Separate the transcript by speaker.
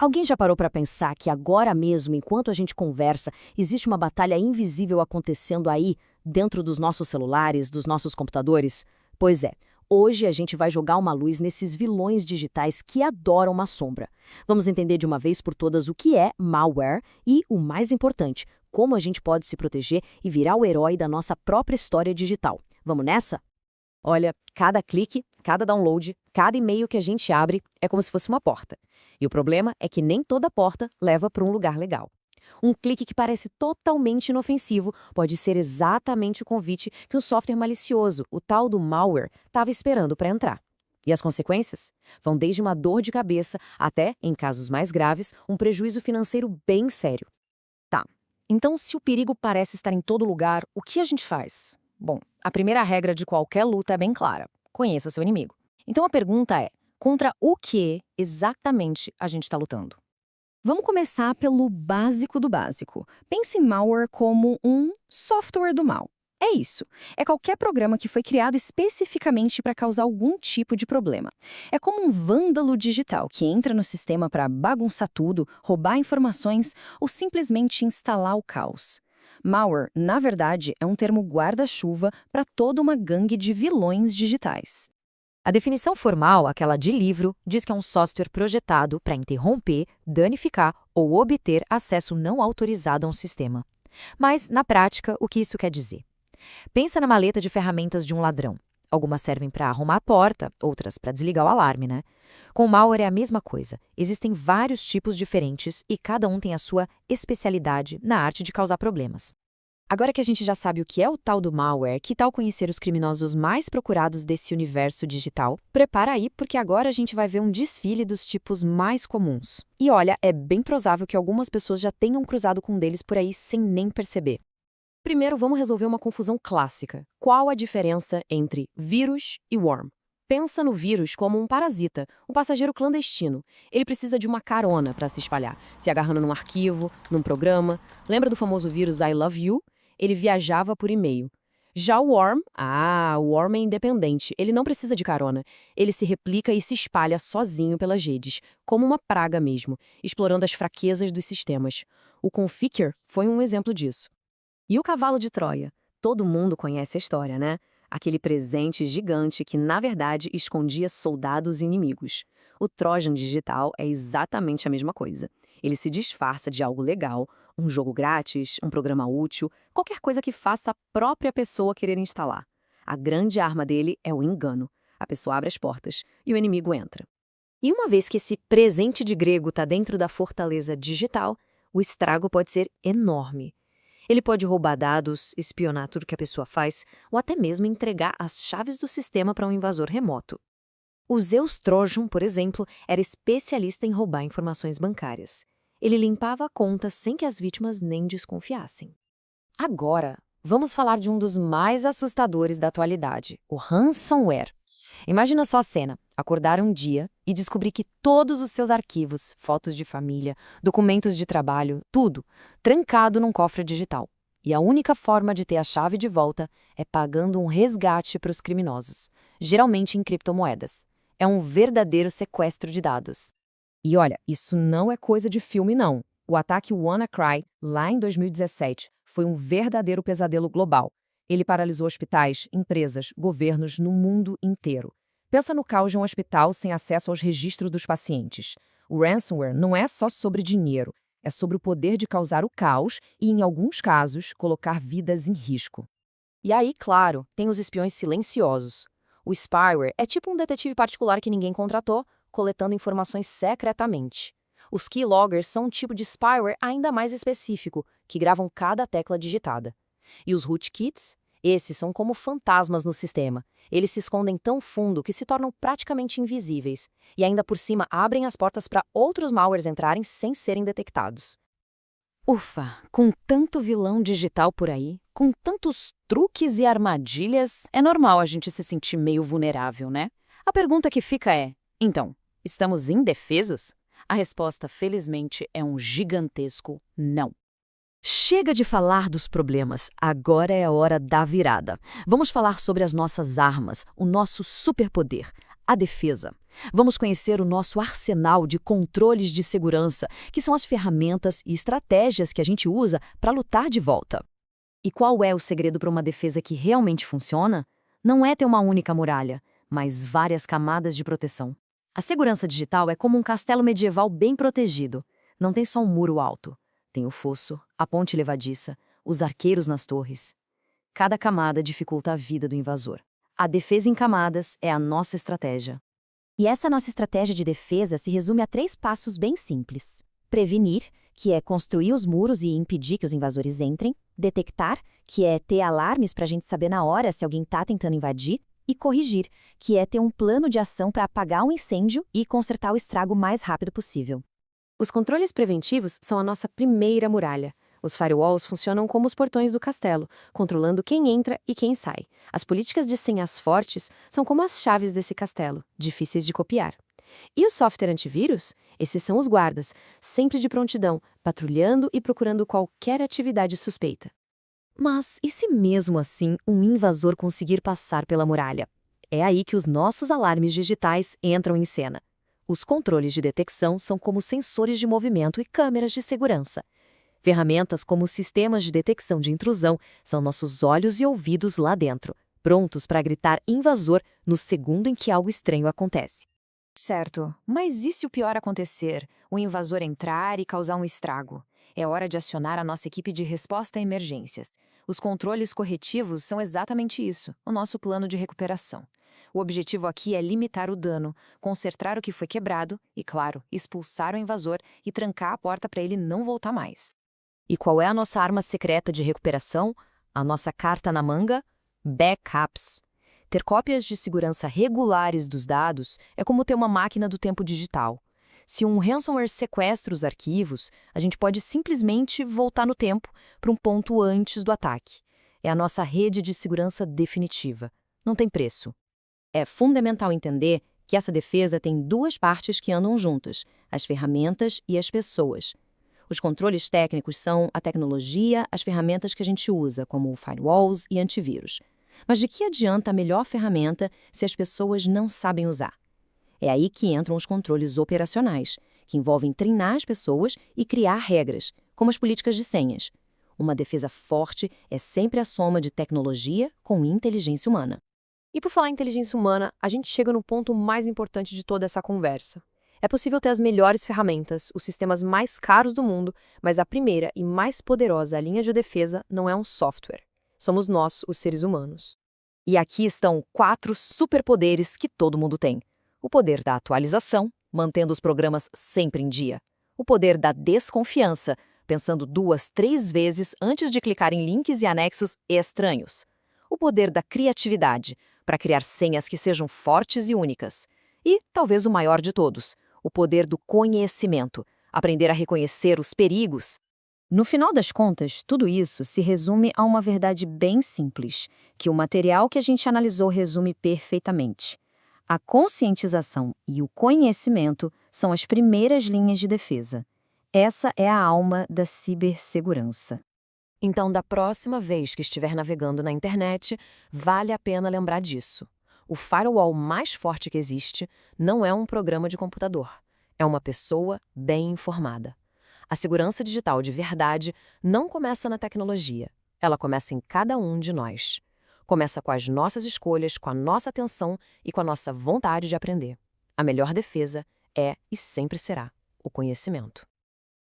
Speaker 1: Alguém já parou para pensar que agora mesmo, enquanto a gente conversa, existe uma batalha invisível acontecendo aí, dentro dos nossos celulares, dos nossos computadores? Pois é, hoje a gente vai jogar uma luz nesses vilões digitais que adoram uma sombra. Vamos entender de uma vez por todas o que é malware e, o mais importante, como a gente pode se proteger e virar o herói da nossa própria história digital. Vamos nessa? Olha, cada clique, cada download, cada e-mail que a gente abre é como se fosse uma porta. E o problema é que nem toda porta leva para um lugar legal. Um clique que parece totalmente inofensivo pode ser exatamente o convite que um software malicioso, o tal do malware, estava esperando para entrar. E as consequências? Vão desde uma dor de cabeça até, em casos mais graves, um prejuízo financeiro bem sério. Tá, então se o perigo parece estar em todo lugar, o que a gente faz? Bom, a primeira regra de qualquer luta é bem clara: conheça seu inimigo. Então a pergunta é: contra o que exatamente a gente está lutando? Vamos começar pelo básico do básico. Pense em malware como um software do mal. É isso. É qualquer programa que foi criado especificamente para causar algum tipo de problema. É como um vândalo digital que entra no sistema para bagunçar tudo, roubar informações ou simplesmente instalar o caos. Malware, na verdade, é um termo guarda-chuva para toda uma gangue de vilões digitais. A definição formal, aquela de livro, diz que é um software projetado para interromper, danificar ou obter acesso não autorizado a um sistema. Mas, na prática, o que isso quer dizer? Pensa na maleta de ferramentas de um ladrão. Algumas servem para arrumar a porta, outras para desligar o alarme, né? Com o malware é a mesma coisa. Existem vários tipos diferentes e cada um tem a sua especialidade na arte de causar problemas. Agora que a gente já sabe o que é o tal do malware, que tal conhecer os criminosos mais procurados desse universo digital? Prepara aí, porque agora a gente vai ver um desfile dos tipos mais comuns. E olha, é bem provável que algumas pessoas já tenham cruzado com um deles por aí sem nem perceber. Primeiro, vamos resolver uma confusão clássica. Qual a diferença entre vírus e worm? Pensa no vírus como um parasita, um passageiro clandestino. Ele precisa de uma carona para se espalhar, se agarrando num arquivo, num programa. Lembra do famoso vírus I Love You? Ele viajava por e-mail. Já o worm é independente, ele não precisa de carona. Ele se replica e se espalha sozinho pelas redes, como uma praga mesmo, explorando as fraquezas dos sistemas. O Conficker foi um exemplo disso. E o cavalo de Troia? Todo mundo conhece a história, né? Aquele presente gigante que, na verdade, escondia soldados inimigos. O Trojan digital é exatamente a mesma coisa. Ele se disfarça de algo legal, um jogo grátis, um programa útil, qualquer coisa que faça a própria pessoa querer instalar. A grande arma dele é o engano. A pessoa abre as portas e o inimigo entra. E uma vez que esse presente de grego está dentro da fortaleza digital, o estrago pode ser enorme. Ele pode roubar dados, espionar tudo que a pessoa faz, ou até mesmo entregar as chaves do sistema para um invasor remoto. O Zeus Trojan, por exemplo, era especialista em roubar informações bancárias. Ele limpava a conta sem que as vítimas nem desconfiassem. Agora, vamos falar de um dos mais assustadores da atualidade, o ransomware. Imagina só a cena: acordar um dia e descobrir que todos os seus arquivos, fotos de família, documentos de trabalho, tudo, trancado num cofre digital. E a única forma de ter a chave de volta é pagando um resgate para os criminosos, geralmente em criptomoedas. É um verdadeiro sequestro de dados. E olha, isso não é coisa de filme, não. O ataque WannaCry, lá em 2017, foi um verdadeiro pesadelo global. Ele paralisou hospitais, empresas, governos no mundo inteiro. Pensa no caos de um hospital sem acesso aos registros dos pacientes. O ransomware não é só sobre dinheiro, é sobre o poder de causar o caos e, em alguns casos, colocar vidas em risco. E aí, claro, tem os espiões silenciosos. O spyware é tipo um detetive particular que ninguém contratou, coletando informações secretamente. Os keyloggers são um tipo de spyware ainda mais específico, que gravam cada tecla digitada. E os rootkits? Esses são como fantasmas no sistema. Eles se escondem tão fundo que se tornam praticamente invisíveis. E ainda por cima abrem as portas para outros malwares entrarem sem serem detectados. Ufa, com tanto vilão digital por aí, com tantos truques e armadilhas, é normal a gente se sentir meio vulnerável, né? A pergunta que fica é: então, estamos indefesos? A resposta, felizmente, é um gigantesco não. Chega de falar dos problemas, agora é a hora da virada. Vamos falar sobre as nossas armas, o nosso superpoder, A defesa. Vamos conhecer o nosso arsenal de controles de segurança, que são as ferramentas e estratégias que a gente usa para lutar de volta. E qual é o segredo para uma defesa que realmente funciona? Não é ter uma única muralha, mas várias camadas de proteção. A segurança digital é como um castelo medieval bem protegido. Não tem só um muro alto. Tem o fosso, a ponte levadiça, os arqueiros nas torres. Cada camada dificulta a vida do invasor. A defesa em camadas é a nossa estratégia.
Speaker 2: E essa nossa estratégia de defesa se resume a 3 passos bem simples. Prevenir, que é construir os muros e impedir que os invasores entrem. Detectar, que é ter alarmes para a gente saber na hora se alguém está tentando invadir. E corrigir, que é ter um plano de ação para apagar o incêndio e consertar o estrago o mais rápido possível.
Speaker 3: Os controles preventivos são a nossa primeira muralha. Os firewalls funcionam como os portões do castelo, controlando quem entra e quem sai. As políticas de senhas fortes são como as chaves desse castelo, difíceis de copiar. E o software antivírus? Esses são os guardas, sempre de prontidão, patrulhando e procurando qualquer atividade suspeita.
Speaker 1: Mas e se mesmo assim um invasor conseguir passar pela muralha? É aí que os nossos alarmes digitais entram em cena. Os controles de detecção são como sensores de movimento e câmeras de segurança. Ferramentas como sistemas de detecção de intrusão são nossos olhos e ouvidos lá dentro, prontos para gritar invasor no segundo em que algo estranho acontece.
Speaker 4: Certo, mas e se o pior acontecer? O invasor entrar e causar um estrago? É hora de acionar a nossa equipe de resposta a emergências. Os controles corretivos são exatamente isso, o nosso plano de recuperação. O objetivo aqui é limitar o dano, consertar o que foi quebrado e, claro, expulsar o invasor e trancar a porta para ele não voltar mais.
Speaker 1: E qual é a nossa arma secreta de recuperação? A nossa carta na manga? Backups. Ter cópias de segurança regulares dos dados é como ter uma máquina do tempo digital. Se um ransomware sequestra os arquivos, a gente pode simplesmente voltar no tempo para um ponto antes do ataque. É a nossa rede de segurança definitiva. Não tem preço. É fundamental entender que essa defesa tem 2 partes que andam juntas, as ferramentas e as pessoas. Os controles técnicos são a tecnologia, as ferramentas que a gente usa, como firewalls e antivírus. Mas de que adianta a melhor ferramenta se as pessoas não sabem usar? É aí que entram os controles operacionais, que envolvem treinar as pessoas e criar regras, como as políticas de senhas. Uma defesa forte é sempre a soma de tecnologia com inteligência humana.
Speaker 3: E por falar em inteligência humana, a gente chega no ponto mais importante de toda essa conversa. É possível ter as melhores ferramentas, os sistemas mais caros do mundo, mas a primeira e mais poderosa linha de defesa não é um software. Somos nós, os seres humanos.
Speaker 1: E aqui estão 4 superpoderes que todo mundo tem. O poder da atualização, mantendo os programas sempre em dia. O poder da desconfiança, pensando 2, 3 vezes antes de clicar em links e anexos estranhos. O poder da criatividade, para criar senhas que sejam fortes e únicas. E, talvez o maior de todos, o poder do conhecimento, aprender a reconhecer os perigos. No final das contas, tudo isso se resume a uma verdade bem simples, que o material que a gente analisou resume perfeitamente. A conscientização e o conhecimento são as primeiras linhas de defesa. Essa é a alma da cibersegurança.
Speaker 3: Então, da próxima vez que estiver navegando na internet, vale a pena lembrar disso. O firewall mais forte que existe não é um programa de computador, é uma pessoa bem informada. A segurança digital de verdade não começa na tecnologia, ela começa em cada um de nós. Começa com as nossas escolhas, com a nossa atenção e com a nossa vontade de aprender. A melhor defesa é e sempre será o conhecimento.